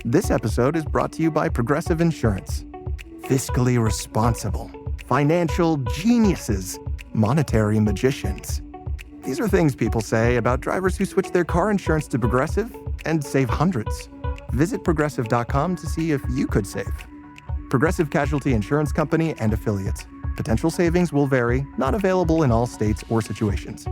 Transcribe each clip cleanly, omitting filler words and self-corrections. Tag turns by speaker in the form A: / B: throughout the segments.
A: This episode is brought to you by Progressive Insurance. Fiscally responsible, financial geniuses, monetary magicians. These are things people say about drivers who switch their car insurance to Progressive and save hundreds. Visit progressive.com to see if you could save. Progressive Casualty Insurance Company and Affiliates. Potential savings will vary, not available in all states or situations.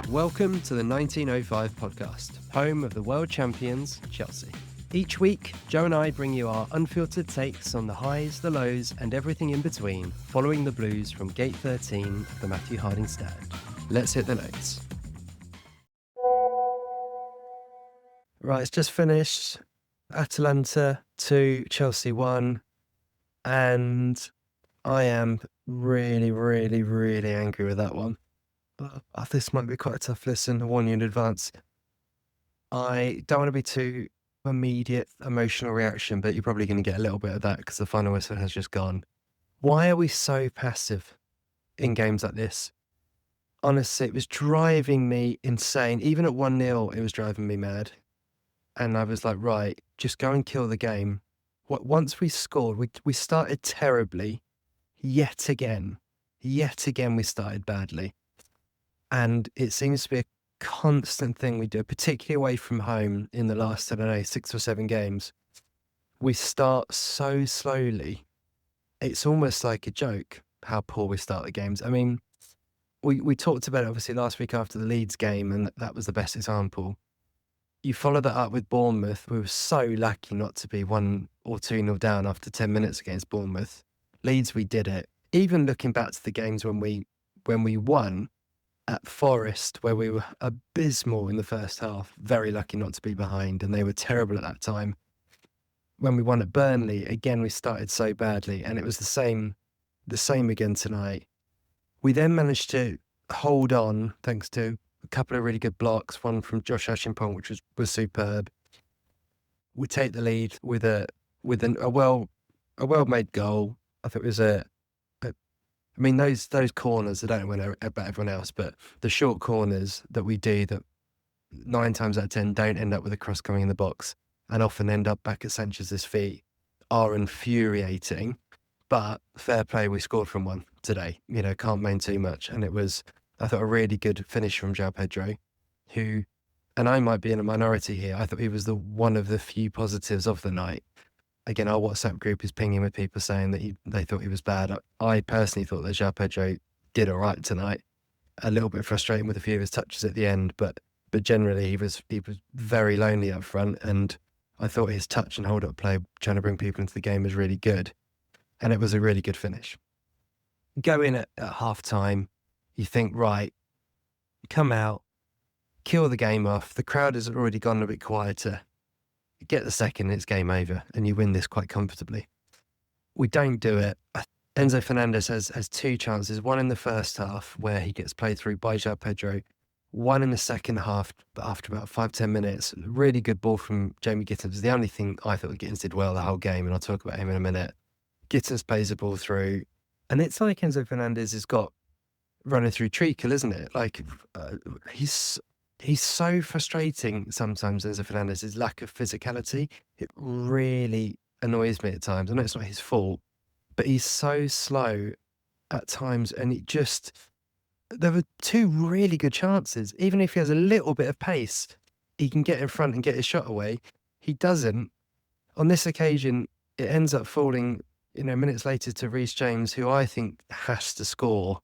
B: Welcome to the 1905 podcast, home of the world champions, Chelsea. Each week, Joe and I bring you our unfiltered takes on the highs, the lows, and everything in between, following the Blues from Gate 13 of the Matthew Harding stand. Let's hit the notes. Right, it's just finished. Atalanta 2, Chelsea 1, and I am really angry with that one. But this might be quite a tough listen. I warn you in advance. I don't want to be too immediate emotional reaction, but you're probably going to get a little bit of that because the final whistle has just gone. Why are we so passive in games like this? Honestly, it was driving me insane. Even at 1-0, it was driving me mad. And I was like, right, just go and kill the game. Once we scored, we started terribly. Yet again, we started badly. And it seems to be a constant thing we do, particularly away from home in the last, 6 or 7 games. We start so slowly. It's almost like a joke how poor we start the games. I mean, we talked about it obviously last week after the Leeds game, and that was the best example. You follow that up with Bournemouth. We were so lucky not to be 1 or 2-0 down after 10 minutes against Bournemouth. Leeds, we did it. Even looking back to the games when we won, at Forest, where we were abysmal in the first half, very lucky not to be behind, and they were terrible at that time. When we won at Burnley, again, we started so badly, and it was the same again tonight. We then managed to hold on, thanks to a couple of really good blocks, one from Josh Ashimpong, which was superb. We take the lead with a well-made goal. I think it was those corners, I don't know about everyone else, but the short corners that we do that 9 times out of 10 don't end up with a cross coming in the box and often end up back at Sanchez's feet are infuriating. But fair play, we scored from one today. Can't moan too much. And it was, I thought, a really good finish from João Pedro, who, and I might be in a minority here, I thought he was one of the few positives of the night. Again, our WhatsApp group is pinging with people saying that they thought he was bad. I personally thought that João Pedro did all right tonight. A little bit frustrating with a few of his touches at the end, but generally he was very lonely up front, and I thought his touch and hold-up play, trying to bring people into the game, was really good. And it was a really good finish. Go in at half-time, you think, right, come out, kill the game off. The crowd has already gone a bit quieter. Get the second, it's game over, and you win this quite comfortably. We don't do it. Enzo Fernandez has 2 chances, one in the first half where he gets played through by João Pedro, one in the second half after about 5-10 minutes. Really good ball from Jamie Gittens. The only thing I thought Gittens did well the whole game, and I'll talk about him in a minute. Gittens plays the ball through, and it's like Enzo Fernandez has got running through treacle, isn't it? Like, He's so frustrating sometimes, Enzo Fernandez, his lack of physicality. It really annoys me at times. I know it's not his fault, but he's so slow at times, and there were 2 really good chances. Even if he has a little bit of pace, he can get in front and get his shot away. He doesn't. On this occasion, it ends up falling, minutes later to Reece James, who I think has to score.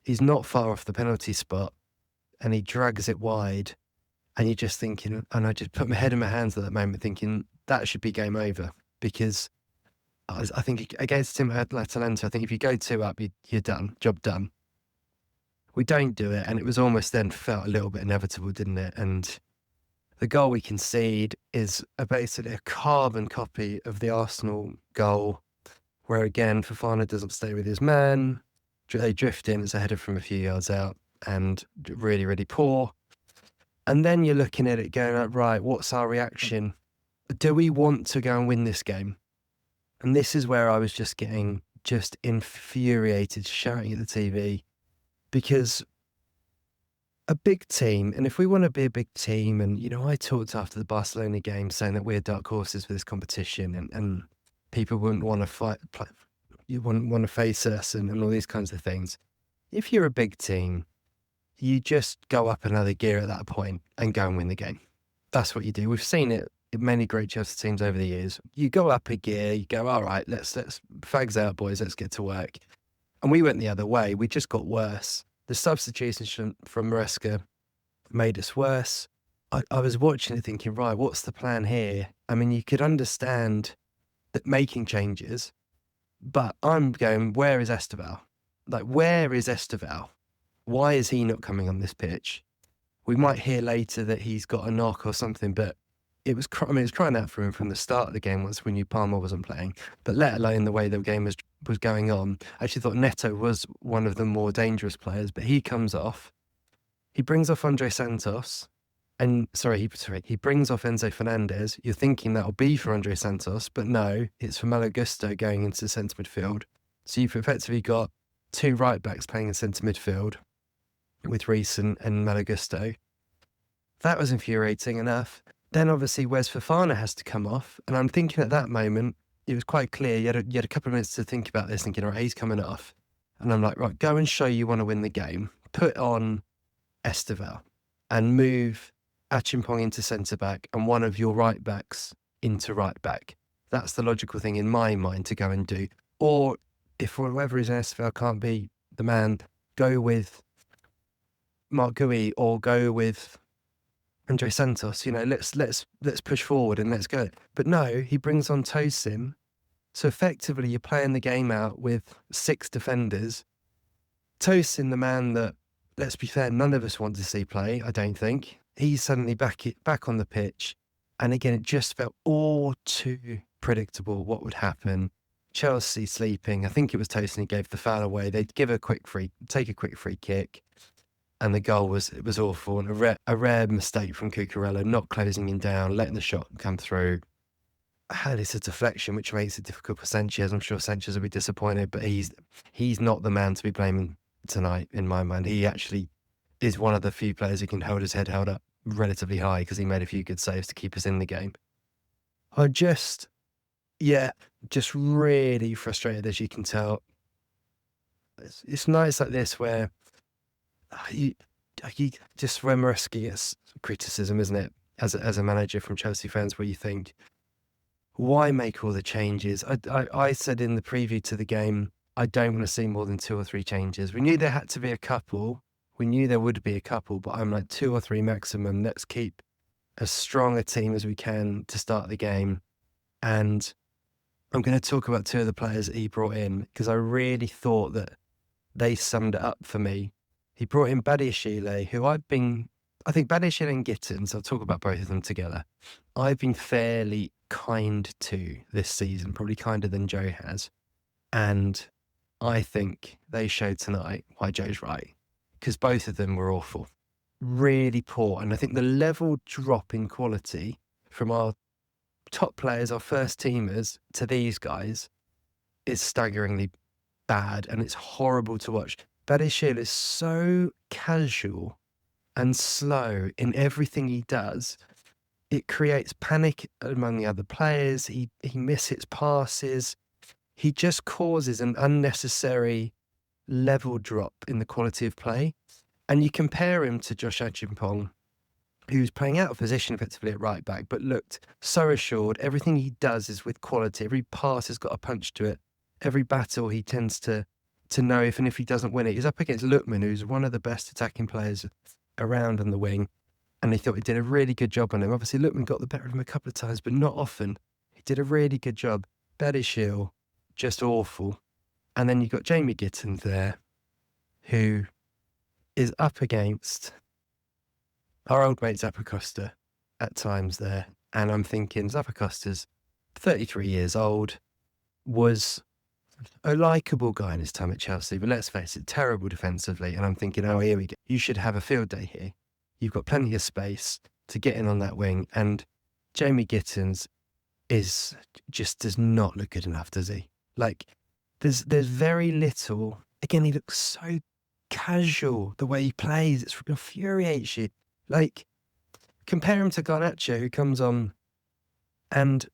B: He's not far off the penalty spot, and he drags it wide, and you're just thinking, and I just put my head in my hands at that moment thinking that should be game over, because I think against him at Atalanta, I think if you go 2 up, you're done, job done. We don't do it, and it was almost then felt a little bit inevitable, didn't it? And the goal we concede is basically a carbon copy of the Arsenal goal, where again, Fofana doesn't stay with his man, they drift in, it's a header from a few yards out, and really poor. And then you're looking at it going, right, what's our reaction? Do we want to go and win this game? And this is where I was just getting just infuriated, shouting at the TV, because a big team, and if we want to be a big team, and, you know, I talked after the Barcelona game saying that we're dark horses for this competition, and people wouldn't want to fight, you wouldn't want to face us, and all these kinds of things. If you're a big team, you just go up another gear at that point and go and win the game. That's what you do. We've seen it in many great Chelsea teams over the years. You go up a gear, you go, all right, let's fags out, boys, let's get to work. And we went the other way. We just got worse. The substitutions from Maresca made us worse. I was watching it thinking, right, what's the plan here? I mean, you could understand that making changes, but I'm going, where is Esteval? Like, where is Esteval? Why is he not coming on this pitch? We might hear later that he's got a knock or something, but it was crying out for him from the start of the game once we knew Palmer wasn't playing. But let alone the way the game was going on. I actually thought Neto was one of the more dangerous players, but he comes off. He brings off Andre Santos, and he brings off Enzo Fernandez. You're thinking that'll be for Andre Santos, but no, it's for Malo Gusto going into centre midfield. So you've effectively got two right backs playing in centre midfield with Reece and Malo Gusto. That was infuriating enough. Then obviously Wes Fofana has to come off, and I'm thinking at that moment it was quite clear. You had a couple of minutes to think about this, thinking, right, he's coming off, and I'm like, right, go and show you want to win the game. Put on Esteval and move Achimpong into centre back and one of your right backs into right back. That's the logical thing in my mind to go and do. Or if for whatever reason Esteval can't be the man, go with Mark Gui or go with Andre Santos. You know, let's push forward and let's go. But no, he brings on Tosin. So effectively, you're playing the game out with 6 defenders. Tosin, the man that, let's be fair, none of us want to see play. I don't think he's suddenly back on the pitch, and again, it just felt all too predictable what would happen. Chelsea sleeping. I think it was Tosin who gave the foul away. They'd take a quick free kick. And the goal was awful, and a rare mistake from Cucurella, not closing him down, letting the shot come through. It's a deflection, which makes it difficult for Sanchez. I'm sure Sanchez will be disappointed, but he's not the man to be blaming tonight, in my mind. He actually is one of the few players who can hold his head held up relatively high because he made a few good saves to keep us in the game. I just really frustrated, as you can tell. It's nights like this where you just where Maresca gets criticism, isn't it, as a manager from Chelsea fans, where you think, why make all the changes? I said in the preview to the game, I don't want to see more than 2 or 3 changes. We knew there had to be a couple. We knew there would be a couple, but I'm like 2 or 3 maximum. Let's keep as strong a team as we can to start the game. And I'm going to talk about 2 of the players that he brought in because I really thought that they summed it up for me. He brought in Badiashile, who I think Badiashile and Gittens, I'll talk about both of them together. I've been fairly kind to this season, probably kinder than Joe has. And I think they showed tonight why Joe's right, because both of them were awful, really poor. And I think the level drop in quality from our top players, our first teamers, to these guys is staggeringly bad, and it's horrible to watch. Badiashile is so casual and slow in everything he does. It creates panic among the other players. He misses passes. He just causes an unnecessary level drop in the quality of play. And you compare him to Josh Achimpong, who's playing out of position effectively at right back, but looked so assured. Everything he does is with quality. Every pass has got a punch to it. Every battle he tends to know if he doesn't win it. He's up against Lookman, who's one of the best attacking players around on the wing. And he thought he did a really good job on him. Obviously, Lookman got the better of him a couple of times, but not often. He did a really good job. Badiashile, just awful. And then you've got Jamie Gittens there, who is up against our old mate Zappacosta at times there. And I'm thinking Zappacosta's 33 years old, was a likeable guy in his time at Chelsea, but let's face it, terrible defensively. And I'm thinking, oh, here we go. You should have a field day here. You've got plenty of space to get in on that wing. And Jamie Gittens does not look good enough, does he? Like, there's very little. Again, he looks so casual the way he plays. It infuriates you. Like, compare him to Garnacho, who comes on, and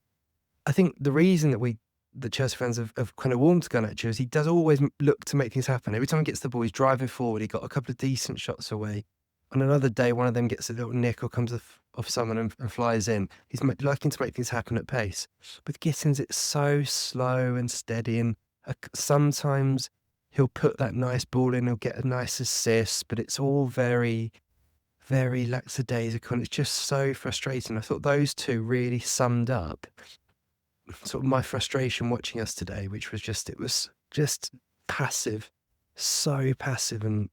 B: I think the reason that the Chelsea fans have kind of warmed to Garnacho is he does always look to make things happen. Every time he gets the ball, he's driving forward. He got a couple of decent shots away. On another day, one of them gets a little nick or comes off someone and flies in. He's liking to make things happen at pace. With Gittens, it's so slow and steady, and sometimes he'll put that nice ball in, he'll get a nice assist, but it's all very, very lackadaisical, and it's just so frustrating. I thought those two really summed up sort of my frustration watching us today, which was it was just passive, so passive and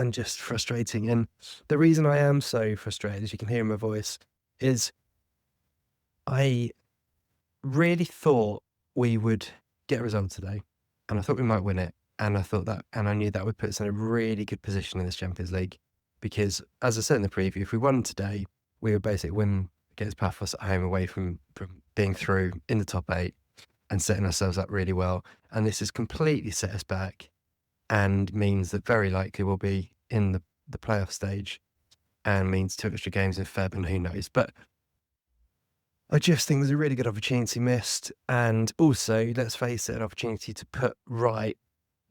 B: just frustrating. And the reason I am so frustrated, as you can hear in my voice, is I really thought we would get a result today, and I thought we might win it. And I knew that would put us in a really good position in this Champions League, because, as I said in the preview, if we won today, we would basically win against Paphos at home, away from being through in the top 8 and setting ourselves up really well. And this has completely set us back, and means that very likely we'll be in the playoff stage, and means 2 extra games in Feb, and who knows. But I just think there's a really good opportunity missed, and also, let's face it, an opportunity to put right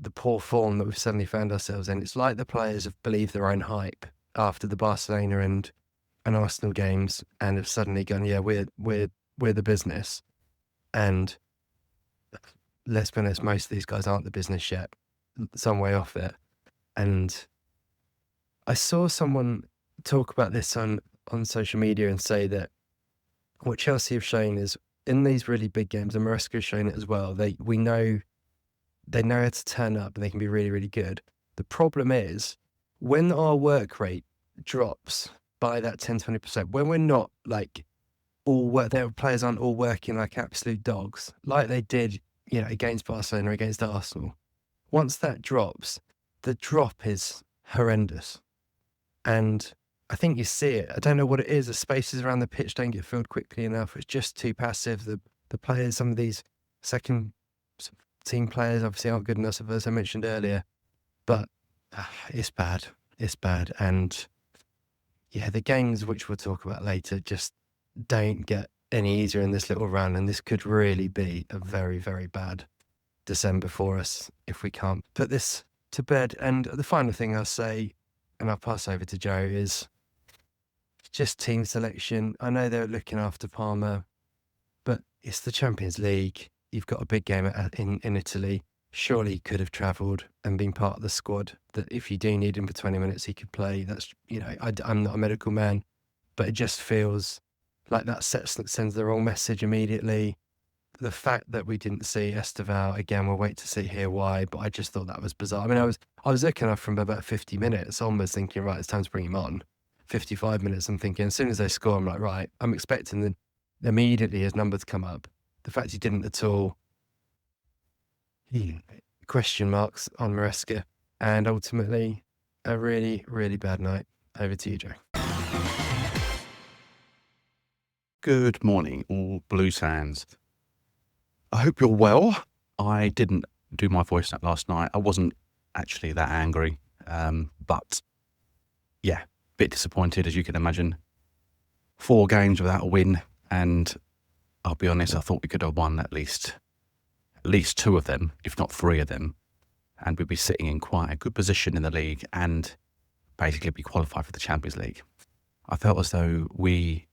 B: the poor form that we've suddenly found ourselves in. It's like the players have believed their own hype after the Barcelona and Arsenal games, and have suddenly gone, yeah, we're the business. And let's be honest, most of these guys aren't the business yet, some way off it. And I saw someone talk about this on social media and say that what Chelsea have shown is, in these really big games, and Maresca has shown it as well, they know how to turn up, and they can be really, really good. The problem is, when our work rate drops by that 10-20%, when we're not like their players aren't all working like absolute dogs, like they did, against Barcelona, against Arsenal. Once that drops, the drop is horrendous. And I think you see it. I don't know what it is. The spaces around the pitch don't get filled quickly enough. It's just too passive. The players, some of these second team players obviously aren't good enough, as I mentioned earlier. But it's bad. It's bad. And yeah, the games, which we'll talk about later, just don't get any easier in this little run. And this could really be a very, very bad December for us if we can't put this to bed. And the final thing I'll say, and I'll pass over to Joe, is just team selection. I know they're looking after Parma, but it's the Champions League. You've got a big game in Italy. Surely he could have travelled and been part of the squad, that if you do need him for 20 minutes, he could play. That's, I'm not a medical man, but it just feels like that sends the wrong message immediately. The fact that we didn't see Esteval, again, we'll wait to see here why, but I just thought that was bizarre. I mean, I was looking up from about 50 minutes onwards thinking, right, it's time to bring him on. 55 minutes, I'm thinking, as soon as they score, I'm like, right, I'm expecting immediately his number to come up. The fact he didn't at all, question marks on Maresca, and ultimately a really, really bad night. Over to you, Joe.
C: Good morning, all Blues fans. I hope you're well. I didn't do my voice note last night. I wasn't actually that angry, but yeah, bit disappointed, as you can imagine. 4 games without a win, and I'll be honest, I thought we could have won at least 2 of them, if not 3 of them, and we'd be sitting in quite a good position in the league and basically be qualified for the Champions League. I felt as though we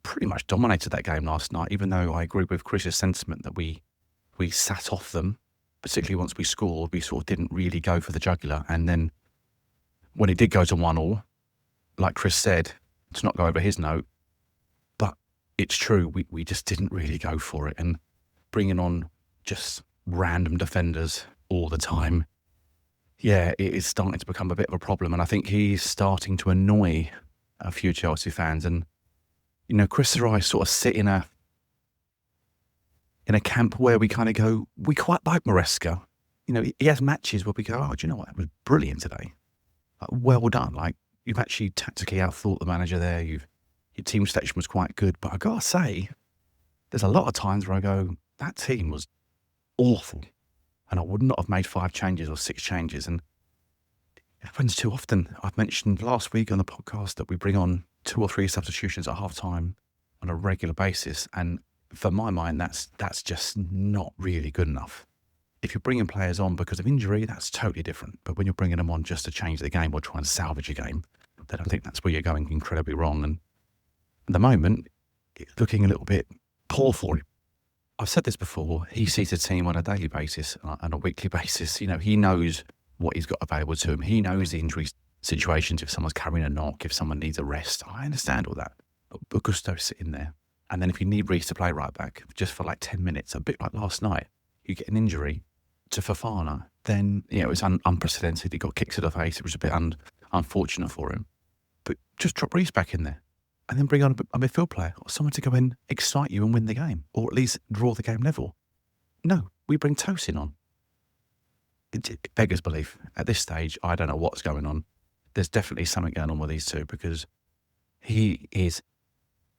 C: pretty much dominated that game last night, even though I agree with Chris's sentiment that we sat off them, particularly once we scored. We sort of didn't really go for the jugular, and then when it did go to 1-1, like Chris said, to not go over his note, but it's true, we just didn't really go for it, and bringing on just random defenders all the time, yeah, it is starting to become a bit of a problem, and I think he's starting to annoy a few Chelsea fans. And Chris and I sort of sit in a camp where we kind of go, we quite like Maresca. He has matches where we go, oh, do you know what? That was brilliant today. Well done. Like, you've actually tactically outthought the manager there. Your team selection was quite good. But I got to say, there's a lot of times where I go, that team was awful. And I would not have made 5 changes or 6 changes. And it happens too often. I've mentioned last week on the podcast that we bring on 2 or 3 substitutions at half time on a regular basis. And for my mind, that's just not really good enough. If you're bringing players on because of injury, that's totally different. But when you're bringing them on just to change the game or try and salvage a game, then I think that's where you're going incredibly wrong. And at the moment, it's looking a little bit poor for him. I've said this before. He sees a team on a daily basis, on a weekly basis. You know, he knows what he's got available to him. He knows the injury situations, if someone's carrying a knock, if someone needs a rest. I understand all that. But Gusto's sitting there. And then if you need Reece to play right back just for like 10 minutes, a bit like last night, you get an injury to Fofana, then, you know, it was unprecedented. He got kicked to the face. It was a bit unfortunate for him. But just drop Reece back in there and then bring on a midfield player or someone to go and excite you and win the game, or at least draw the game level. No, we bring Tosin on. It beggars belief. At this stage, I don't know what's going on. There's definitely something going on with these two, because he is...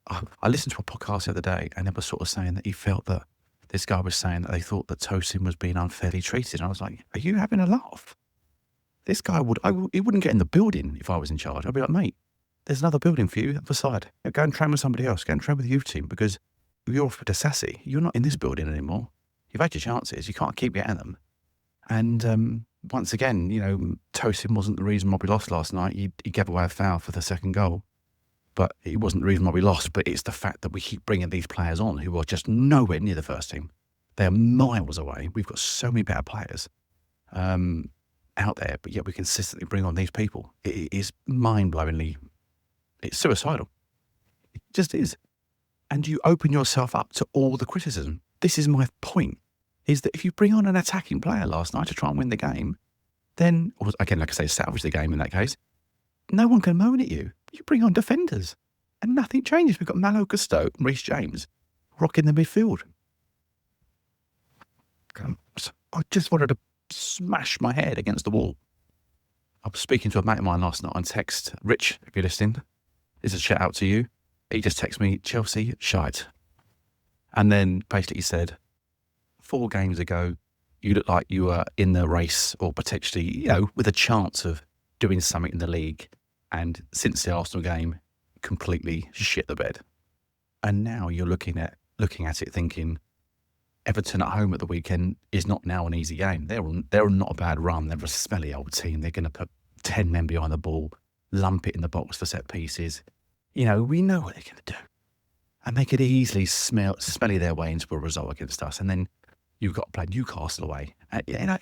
C: I listened to a podcast the other day and they were sort of saying that he felt that this guy was saying that they thought that Tosin was being unfairly treated. And I was like, are you having a laugh? This guy he wouldn't get in the building if I was in charge. I'd be like, mate, there's another building for you, other side. Go and train with somebody else. Go and train with the youth team, because you're off with Sassy. You're not in this building anymore. You've had your chances. You can't keep getting them. And once again, you know, Tosin wasn't the reason why we lost last night. He gave away a foul for the second goal. But it wasn't the reason why we lost, but it's the fact that we keep bringing these players on who are just nowhere near the first team. They are miles away. We've got so many better players out there, but yet we consistently bring on these people. It is mind-blowingly, it's suicidal. It just is. And you open yourself up to all the criticism. This is my point, is that if you bring on an attacking player last night to try and win the game, then, or again, like I say, salvage the game in that case, no one can moan at you. You bring on defenders and nothing changes. We've got Malo Gusto and Reece James rocking the midfield. I just wanted to smash my head against the wall. I was speaking to a mate of mine last night on text. Rich, if you're listening, this is a shout out to you. He just texted me, Chelsea, shite. And then basically he said, 4 games ago, you looked like you were in the race, or potentially, you know, with a chance of doing something in the league. And since the Arsenal game, completely shit the bed. And now you're looking at it thinking, Everton at home at the weekend is not now an easy game. They're not a bad run. They're a smelly old team. They're going to put 10 men behind the ball, lump it in the box for set pieces. You know, we know what they're going to do. And they could easily smelly their way into a result against us. And then you've got to play Newcastle away. You know,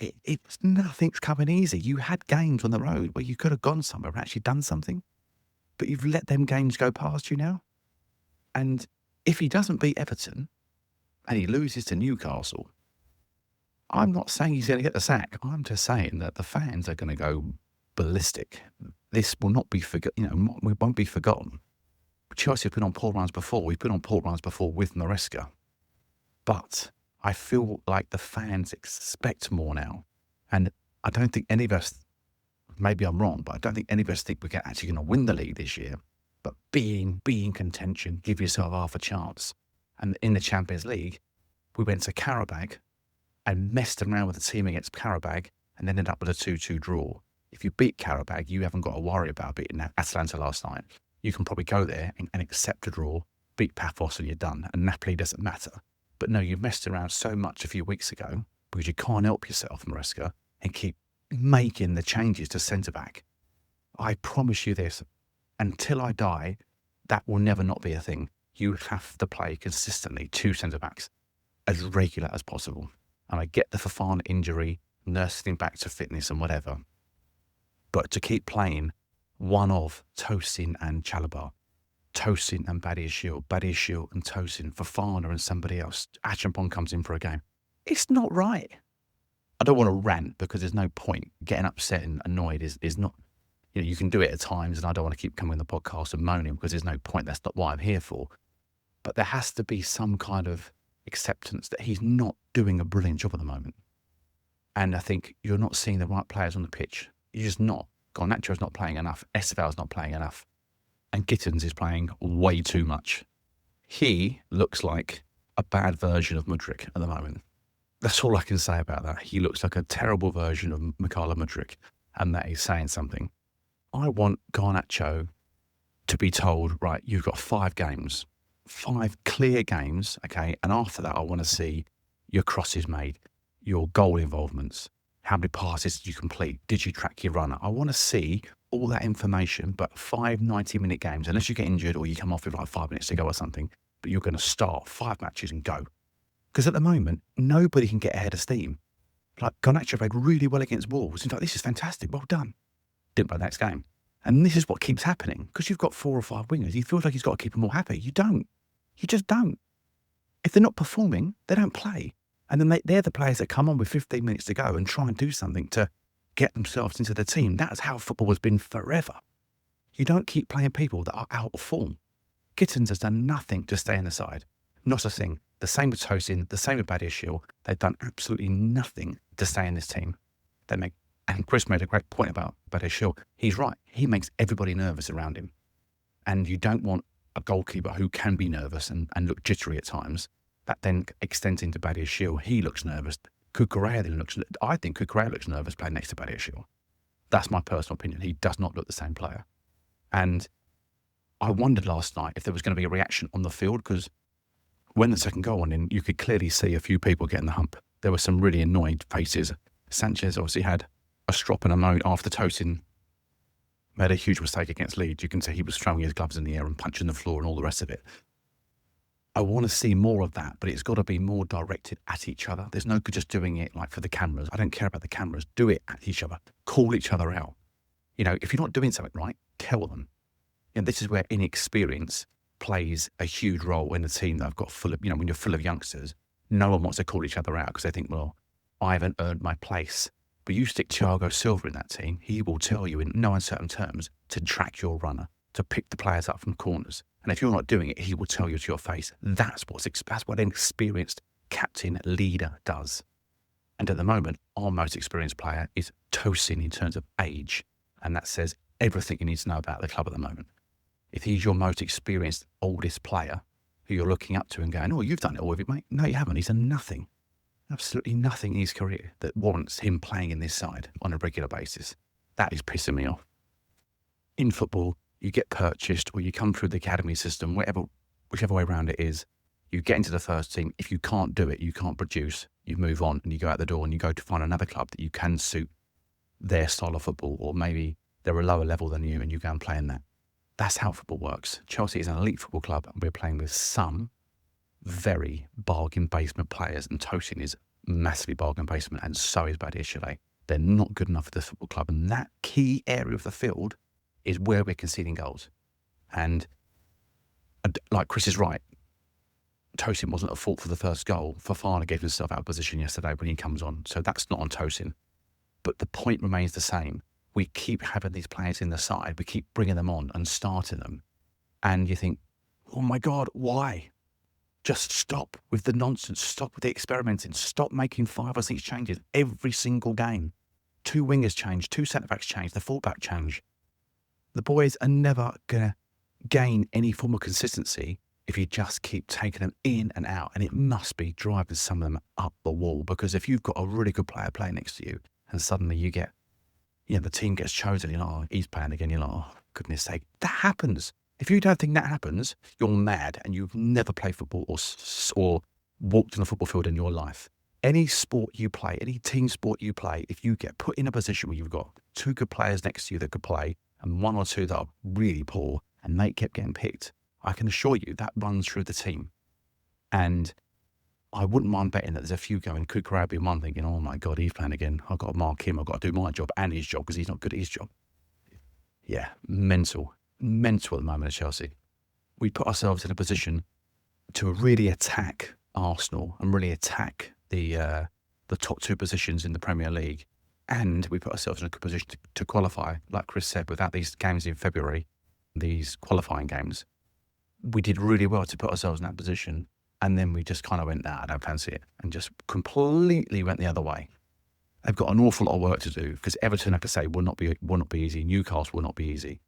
C: nothing's coming easy. You had games on the road where you could have gone somewhere and actually done something, but you've let them games go past you now. And if he doesn't beat Everton and he loses to Newcastle, I'm not saying he's going to get the sack. I'm just saying that the fans are going to go ballistic. This will not be forgotten. You know, we won't be forgotten. Chelsea have been on poor runs before. We've been on poor runs before with Maresca, but I feel like the fans expect more now. And I don't think any of us, maybe I'm wrong, but I don't think any of us think we're actually going to win the league this year. But be in contention, give yourself half a chance. And in the Champions League, we went to Karabag and messed around with the team against Karabag and ended up with a 2-2 draw. If you beat Karabag, you haven't got to worry about beating Atalanta last night. You can probably go there and accept a draw, beat Paphos and you're done. And Napoli doesn't matter. But no, you messed around so much a few weeks ago because you can't help yourself, Maresca, and keep making the changes to centre-back. I promise you this, until I die, that will never not be a thing. You have to play consistently 2 centre-backs as regular as possible. And I get the Fofana injury, nursing him back to fitness and whatever. But to keep playing one of Tosin and Chalobah, Tosin and Badiashile and Tosin, Fofana and somebody else, Achampong comes in for a game. It's not right. I don't want to rant because there's no point. Getting upset and annoyed is not, you know, you can do it at times and I don't want to keep coming on the podcast and moaning because there's no point. That's not what I'm here for. But there has to be some kind of acceptance that he's not doing a brilliant job at the moment. And I think you're not seeing the right players on the pitch. You're just not. Garnacho's not playing enough. Esteval's not playing enough. And Gittens is playing way too much. He looks like a bad version of Mudryk at the moment. That's all I can say about that. He looks like a terrible version of Mikhailo Mudryk, and that is saying something. I want Garnacho to be told, right, you've got 5 games, 5 clear games, okay, and after that I want to see your crosses made, your goal involvements, how many passes did you complete, did you track your runner? I want to see all that information, but 5 90-minute games, unless you get injured or you come off with like 5 minutes to go or something, but you're going to start 5 matches and go. Because at the moment, nobody can get ahead of steam. Like, Garnacho played really well against Wolves. In fact, this is fantastic. Well done. Didn't play the next game. And this is what keeps happening. Because you've got 4 or 5 wingers, he feels like he's got to keep them all happy. You don't. You just don't. If they're not performing, they don't play. And then they're the players that come on with 15 minutes to go and try and do something to get themselves into the team. That's how football has been forever. You don't keep playing people that are out of form. Gittens has done nothing to stay in the side. Not a thing. The same with Tosin, the same with Badiashile. They've done absolutely nothing to stay in this team. And Chris made a great point about Badiashile. He's right. He makes everybody nervous around him. And you don't want a goalkeeper who can be nervous and look jittery at times. That then extends into Badiashile. He looks nervous. I think Cucurella looks nervous playing next to Badiashile. That's my personal opinion. He does not look the same player. And I wondered last night if there was going to be a reaction on the field, because when the second goal went in, you could clearly see a few people getting the hump. There were some really annoyed faces. Sanchez obviously had a strop and a moan after Tosin made a huge mistake against Leeds. You can see he was throwing his gloves in the air and punching the floor and all the rest of it. I want to see more of that, but it's got to be more directed at each other. There's no good just doing it like for the cameras. I don't care about the cameras. Do it at each other. Call each other out. You know, if you're not doing something right, tell them. And this is where inexperience plays a huge role in a team that I've got full of, when you're full of youngsters, no one wants to call each other out because they think, well, I haven't earned my place. But you stick Thiago Silva in that team, he will tell you in no uncertain terms to track your runner, to pick the players up from corners. And if you're not doing it, he will tell you to your face. That's what an experienced captain leader does. And at the moment, our most experienced player is Tosin in terms of age. And that says everything you need to know about the club at the moment. If he's your most experienced, oldest player who you're looking up to and going, oh, you've done it all with it, mate. No, you haven't. He's done nothing. Absolutely nothing in his career that warrants him playing in this side on a regular basis. That is pissing me off. In football, you get purchased or you come through the academy system, whichever way around it is, you get into the first team. If you can't do it, you can't produce, you move on and you go out the door and you go to find another club that you can suit their style of football, or maybe they're a lower level than you and you go and play in that. That's how football works. Chelsea is an elite football club and we're playing with some very bargain basement players, and Tosin is massively bargain basement, and so is Badiashile. They're not good enough for this football club, and that key area of the field is where we're conceding goals. And like Chris is right, Tosin wasn't at fault for the first goal. Fofana gave himself out of position yesterday when he comes on, so that's not on Tosin. But the point remains the same. We keep having these players in the side. We keep bringing them on and starting them. And you think, oh my God, why? Just stop with the nonsense. Stop with the experimenting. Stop making 5 or 6 changes every single game. 2 wingers change, 2 centre-backs change, the full-back change. The boys are never going to gain any form of consistency if you just keep taking them in and out. And it must be driving some of them up the wall, because if you've got a really good player playing next to you and suddenly you get, the team gets chosen, you're like, oh, he's playing again. You're like, oh, goodness sake. That happens. If you don't think that happens, you're mad and you've never played football or walked on a football field in your life. Any sport you play, any team sport you play, if you get put in a position where you've got 2 good players next to you that could play and 1 or 2 that are really poor and they kept getting picked, I can assure you that runs through the team. And I wouldn't mind betting that there's a few going, Cucurella being one, thinking, oh my God, he's playing again. I've got to mark him. I've got to do my job and his job because he's not good at his job. Yeah, mental at the moment at Chelsea. We put ourselves in a position to really attack Arsenal and really attack the top 2 positions in the Premier League. And we put ourselves in a good position to qualify, like Chris said, without these games in February, these qualifying games. We did really well to put ourselves in that position. And then we just kind of went, nah, I don't fancy it. And just completely went the other way. They've got an awful lot of work to do because Everton, like I say, will not be easy. Newcastle will not be easy.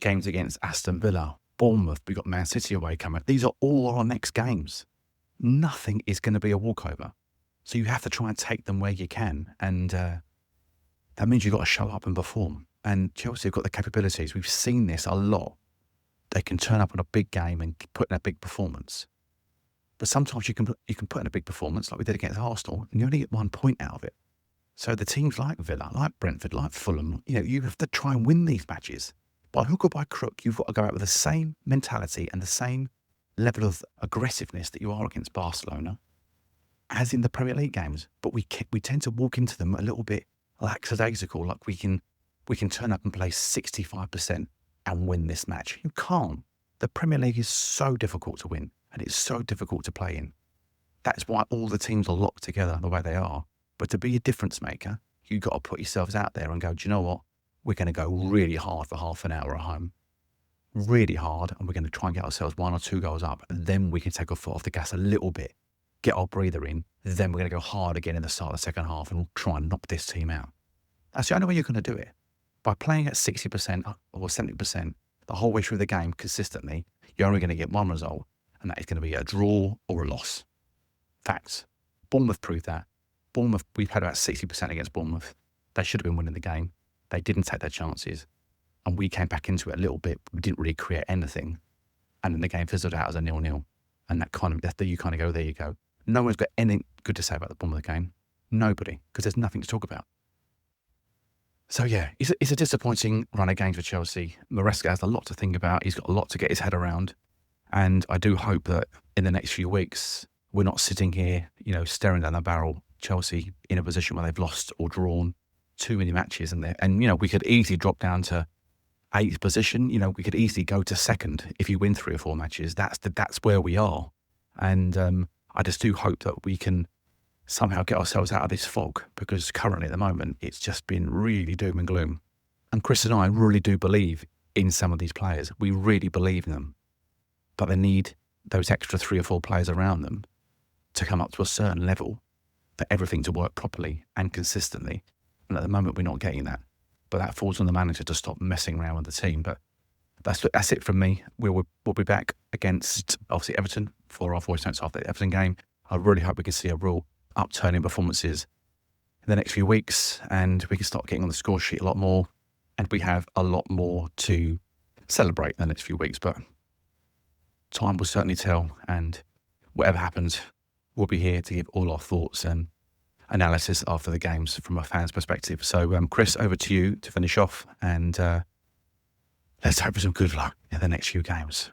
C: Games against Aston Villa, Bournemouth, we've got Man City away coming. These are all our next games. Nothing is going to be a walkover. So you have to try and take them where you can. And that means you've got to show up and perform. And Chelsea have got the capabilities. We've seen this a lot. They can turn up on a big game and put in a big performance. But sometimes you can put in a big performance like we did against Arsenal and you only get 1 point out of it. So the teams like Villa, like Brentford, like Fulham, you have to try and win these matches. By hook or by crook, you've got to go out with the same mentality and the same level of aggressiveness that you are against Barcelona as in the Premier League games. But we tend to walk into them a little bit lackadaisical, like we can turn up and play 65% and win this match. You can't. The Premier League is so difficult to win and it's so difficult to play in. That's why all the teams are locked together the way they are. But to be a difference maker, you've got to put yourselves out there and go, do you know what? We're going to go really hard for half an hour at home. Really hard. And we're going to try and get ourselves 1 or 2 goals up. And then we can take our foot off the gas a little bit, get our breather in. Then we're going to go hard again in the start of the second half and we'll try and knock this team out. That's the only way you're going to do it. By playing at 60% or 70% the whole way through the game consistently, you're only going to get one result. And that is going to be a draw or a loss. Facts. Bournemouth proved that. Bournemouth, we've had about 60% against Bournemouth. They should have been winning the game. They didn't take their chances. And we came back into it a little bit. We didn't really create anything. And then the game fizzled out as a 0-0. And that kind of, you kind of go, there you go. No one's got anything good to say about the Bournemouth game. Nobody, because there's nothing to talk about. So yeah, it's a disappointing run of games for Chelsea. Maresca has a lot to think about. He's got a lot to get his head around. And I do hope that in the next few weeks, we're not sitting here, staring down the barrel, Chelsea in a position where they've lost or drawn too many matches. And we could easily drop down to 8th position. We could easily go to 2nd if you win 3 or 4 matches. That's where we are. And I just do hope that we can somehow get ourselves out of this fog, because currently at the moment, it's just been really doom and gloom. And Chris and I really do believe in some of these players. We really believe in them. But they need those extra 3 or 4 players around them to come up to a certain level for everything to work properly and consistently. And at the moment, we're not getting that. But that falls on the manager to stop messing around with the team. But that's it from me. We'll be back against, obviously, Everton for our voice notes after the Everton game. I really hope we can see a real upturn in performances in the next few weeks, and we can start getting on the score sheet a lot more. And we have a lot more to celebrate in the next few weeks. But time will certainly tell, and whatever happens, we'll be here to give all our thoughts and analysis after the games from a fan's perspective. So, Chris, over to you to finish off, and let's hope for some good luck in the next few games.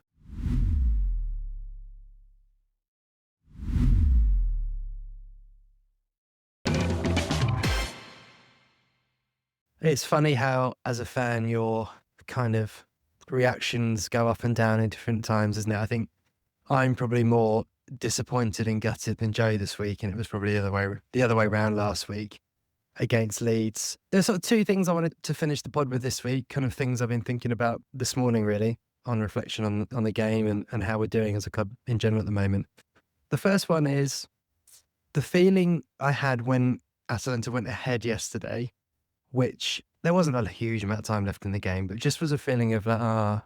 B: It's funny how, as a fan, your kind of reactions go up and down at different times, isn't it? I think I'm probably more disappointed and gutted than Joe this week, and it was probably the other way around last week against Leeds. There's sort of 2 things I wanted to finish the pod with this week, kind of things I've been thinking about this morning, really, on reflection on the game and how we're doing as a club in general at the moment. The first one is the feeling I had when Atalanta went ahead yesterday, which there wasn't a huge amount of time left in the game, but just was a feeling of I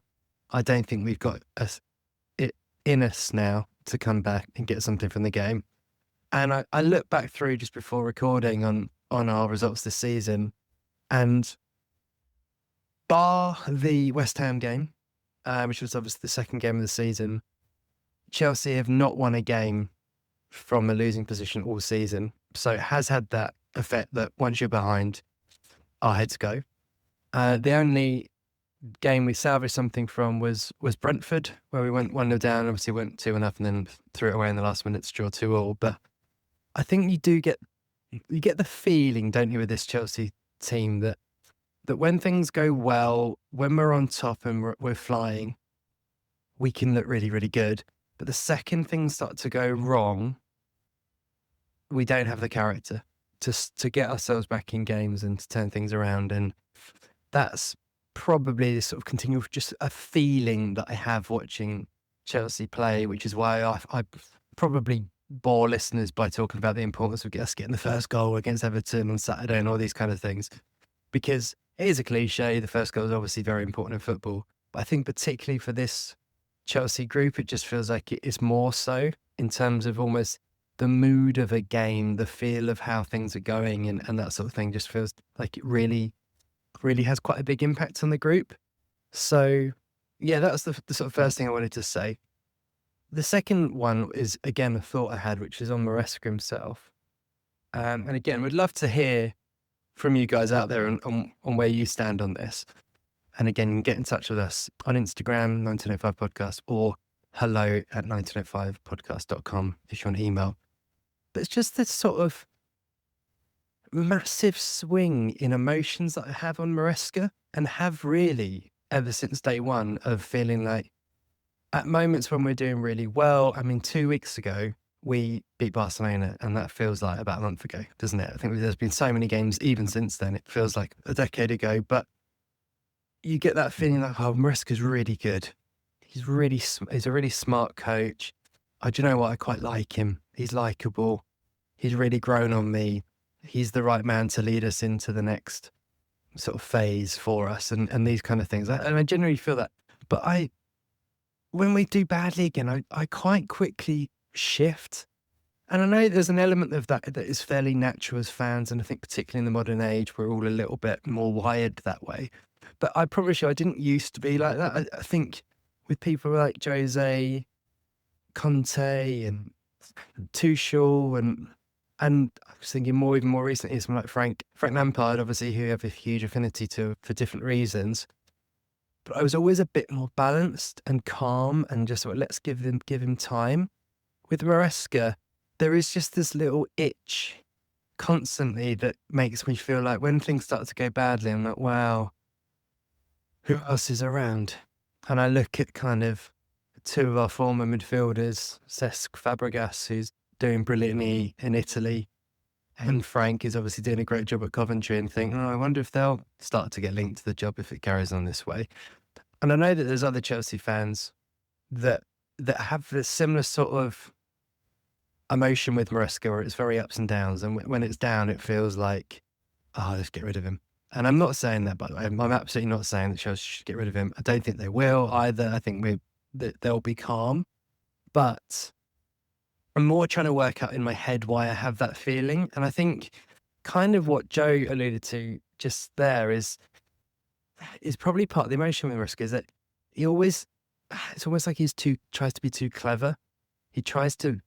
B: don't think we've got it in us now to come back and get something from the game. And I looked back through just before recording on our results this season, and bar the West Ham game, which was obviously the second game of the season, Chelsea have not won a game from a losing position all season. So it has had that effect that once you're behind, our heads go. The only game we salvaged something from was Brentford, where we went 1-0 down, obviously went 2-0 and then threw it away in the last minute to draw 2-2. But I think you get the feeling, don't you, with this Chelsea team that when things go well, when we're on top and we're flying, we can look really, really good. But the second things start to go wrong, we don't have the character to get ourselves back in games and to turn things around. And that's probably this sort of continual, just a feeling that I have watching Chelsea play, which is why I probably bore listeners by talking about the importance of us getting the first goal against Everton on Saturday and all these kind of things. Because it is a cliche, the first goal is obviously very important in football. But I think particularly for this Chelsea group, it just feels like it is more so in terms of almost the mood of a game, the feel of how things are going and that sort of thing just feels like it really, really has quite a big impact on the group. So yeah, that's the sort of first thing I wanted to say. The second one is, again, a thought I had, which is on Maresca himself. And again, we'd love to hear from you guys out there on where you stand on this. And again, get in touch with us on Instagram, 1905 podcast, or hello@1905podcast.com if you want to email. But it's just this sort of massive swing in emotions that I have on Maresca, and have really ever since day one, of feeling like at moments when we're doing really well. I mean, 2 weeks ago, we beat Barcelona, and that feels like about a month ago, doesn't it? I think there's been so many games even since then. It feels like a decade ago, but you get that feeling like, oh, Maresca's really good. He's a really smart coach. Do you know what? I quite like him. He's likable. He's really grown on me. He's the right man to lead us into the next sort of phase for us, and these kind of things. And I generally feel that. But when we do badly again, I quite quickly shift. And I know there's an element of that is fairly natural as fans, and I think particularly in the modern age, we're all a little bit more wired that way. But I promise you, I didn't used to be like that. I think with people like Jose, Conte, and Tuchel, and I was thinking even more recently, someone like Frank Lampard, obviously, who have a huge affinity to for different reasons. But I was always a bit more balanced and calm, and just sort of, let's give him time. With Maresca, there is just this little itch constantly that makes me feel like when things start to go badly, I'm like, wow, who else is around? And I look at kind of two of our former midfielders, Cesc Fabregas, who's doing brilliantly in Italy, and Frank is obviously doing a great job at Coventry, and think, I wonder if they'll start to get linked to the job if it carries on this way. And I know that there's other Chelsea fans that have a similar sort of emotion with Maresca, where it's very ups and downs, and when it's down, it feels like, oh, let's get rid of him. And I'm not saying that, by the way. I'm absolutely not saying that Chelsea should get rid of him. I don't think they will either. I think they'll be calm. But I'm more trying to work out in my head why I have that feeling. And I think kind of what Joe alluded to just there is probably part of the emotion with Maresca, is that it's almost like tries to be too clever. He tries to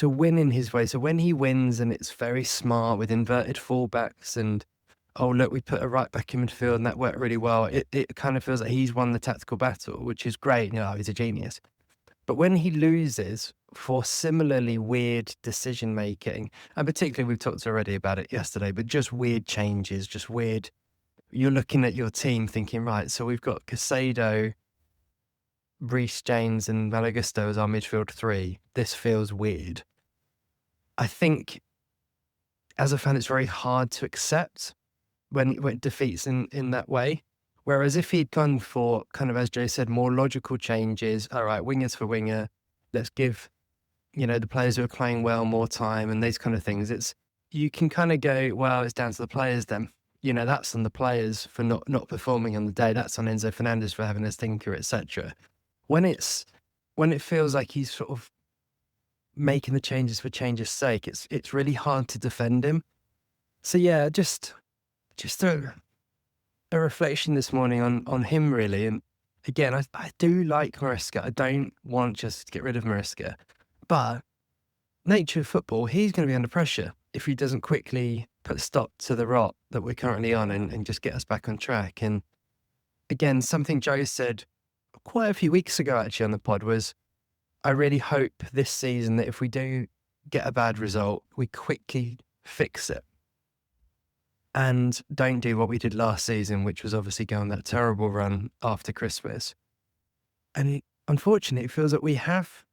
B: win in his way. So when he wins, and it's very smart with inverted fullbacks, and oh, look, we put a right back in midfield and that worked really well. It kind of feels like he's won the tactical battle, which is great. He's a genius. But when he loses for similarly weird decision making, and particularly we've talked already about it yesterday, but just weird changes, just weird. You're looking at your team thinking, right, so we've got Casado, Reece James, and Malagusto as our midfield three. This feels weird. I think as a fan, it's very hard to accept when it defeats in that way. Whereas if he'd gone for kind of, as Joe said, more logical changes, all right, wingers for winger, let's give, the players who are playing well more time and these kind of things. You can kind of go, well, it's down to the players then. That's on the players for not performing on the day. That's on Enzo Fernandez for having a stinker, etc. When it feels like he's sort of making the changes for change's sake, it's really hard to defend him. So yeah, just a reflection this morning on him, really. And again, I do like Maresca. I don't want just to get rid of Maresca, but nature of football, he's going to be under pressure if he doesn't quickly put a stop to the rot that we're currently on and just get us back on track. And again, something Joe said quite a few weeks ago actually on the pod was, I really hope this season that if we do get a bad result, we quickly fix it and don't do what we did last season, which was obviously go on that terrible run after Christmas. And unfortunately, it feels that we have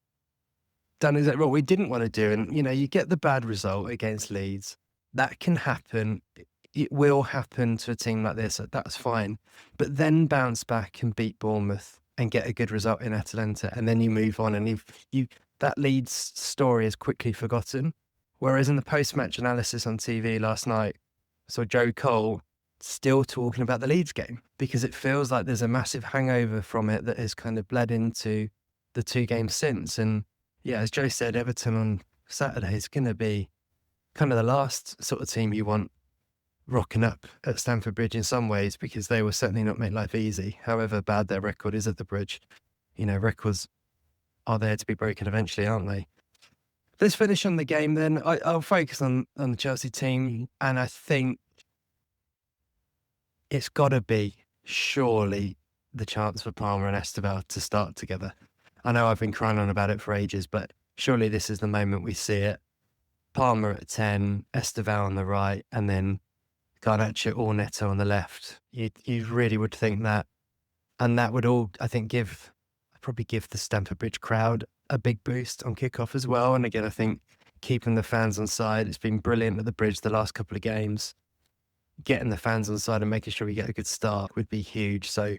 B: done exactly what we didn't want to do. And, you get the bad result against Leeds. That can happen. It will happen to a team like this. That's fine. But then bounce back and beat Bournemouth and get a good result in Atalanta. And then you move on, and that Leeds story is quickly forgotten. Whereas in the post-match analysis on TV last night, so Joe Cole still talking about the Leeds game, because it feels like there's a massive hangover from it that has kind of bled into the two games since. And yeah, as Joe said, Everton on Saturday is going to be kind of the last sort of team you want rocking up at Stamford Bridge in some ways, because they will certainly not make life easy, however bad their record is at the Bridge. Records are there to be broken eventually, aren't they? Let's finish on the game then. I'll focus on the Chelsea team, and I think it's got to be surely the chance for Palmer and Estevao to start together. I know I've been crying on about it for ages, but surely this is the moment we see it. Palmer at 10, Estevao on the right, and then Garnacho or Neto on the left. You really would think that. And that would all, I think, probably give the Stamford Bridge crowd a big boost on kickoff as well. And again, I think keeping the fans on side, it's been brilliant at the Bridge the last couple of games. Getting the fans on side and making sure we get a good start would be huge. So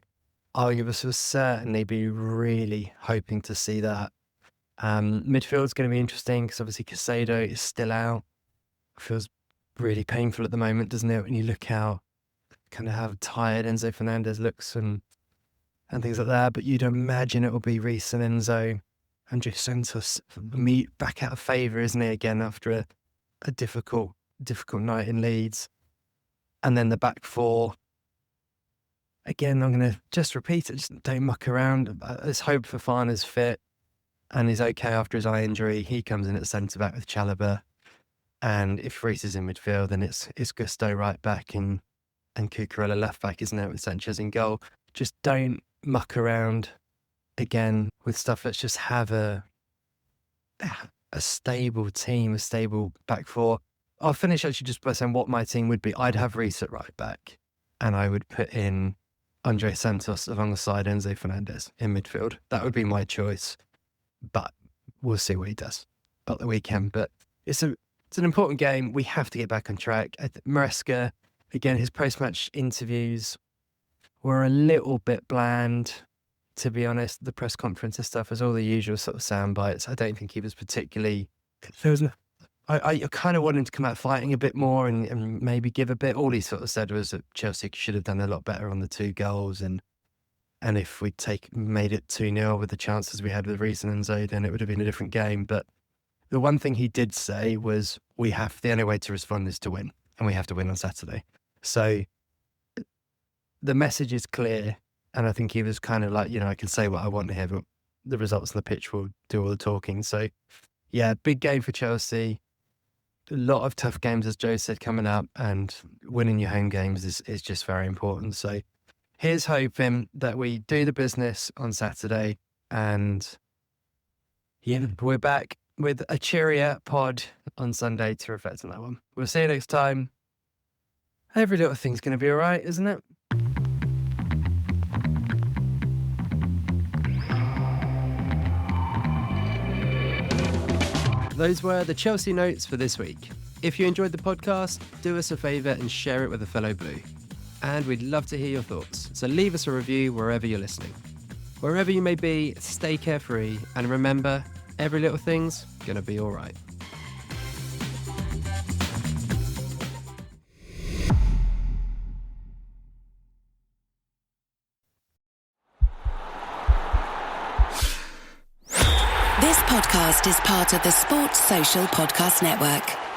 B: Argibus will certainly be really hoping to see that. Midfield's going to be interesting because obviously Caicedo is still out. Feels really painful at the moment, doesn't it? When you look how tired Enzo Fernandez looks and things like that. But you'd imagine it will be Reece and Enzo. André Santos back out of favour, isn't he, again after a difficult night in Leeds. And then the back four. Again, I'm going to just repeat it. Just don't muck around. Let's hope Fofana's fit and is okay after his eye injury. He comes in at centre back with Chalobah. And if Reece is in midfield, then it's Gusto right back and Cucurella left back, isn't it, with Sanchez in goal. Just don't muck around again with stuff. Let's just have a stable team, a stable back four. I'll finish actually just by saying what my team would be. I'd have Reece at right back, and I would put in André Santos alongside Enzo Fernandez in midfield. That would be my choice, but we'll see what he does at the weekend. But it's an important game. We have to get back on track. Maresca, again, his post-match interviews were a little bit bland, to be honest. The press conference and stuff was all the usual sort of sound bites. I don't think he was particularly... I kind of wanted him to come out fighting a bit more and maybe give a bit. All he sort of said was that Chelsea should have done a lot better on the 2 goals, and if we'd made it 2-0 with the chances we had with Reece and Enzo, then it would have been a different game. But the one thing he did say was the only way to respond is to win, and we have to win on Saturday. So the message is clear, and I think he was kind of like, I can say what I want here, but the results on the pitch will do all the talking. So yeah, big game for Chelsea. A lot of tough games, as Joe said, coming up, and winning your home games is just very important. So here's hoping that we do the business on Saturday, and we're back with a cheerier pod on Sunday to reflect on that one. We'll see you next time. Every little thing's going to be all right, isn't it? Those were the Chelsea notes for this week. If you enjoyed the podcast, do us a favour and share it with a fellow Blue. And we'd love to hear your thoughts, so leave us a review wherever you're listening. Wherever you may be, stay carefree, and remember, every little thing's gonna be all right.
D: This podcast is part of the Sports Social Podcast Network.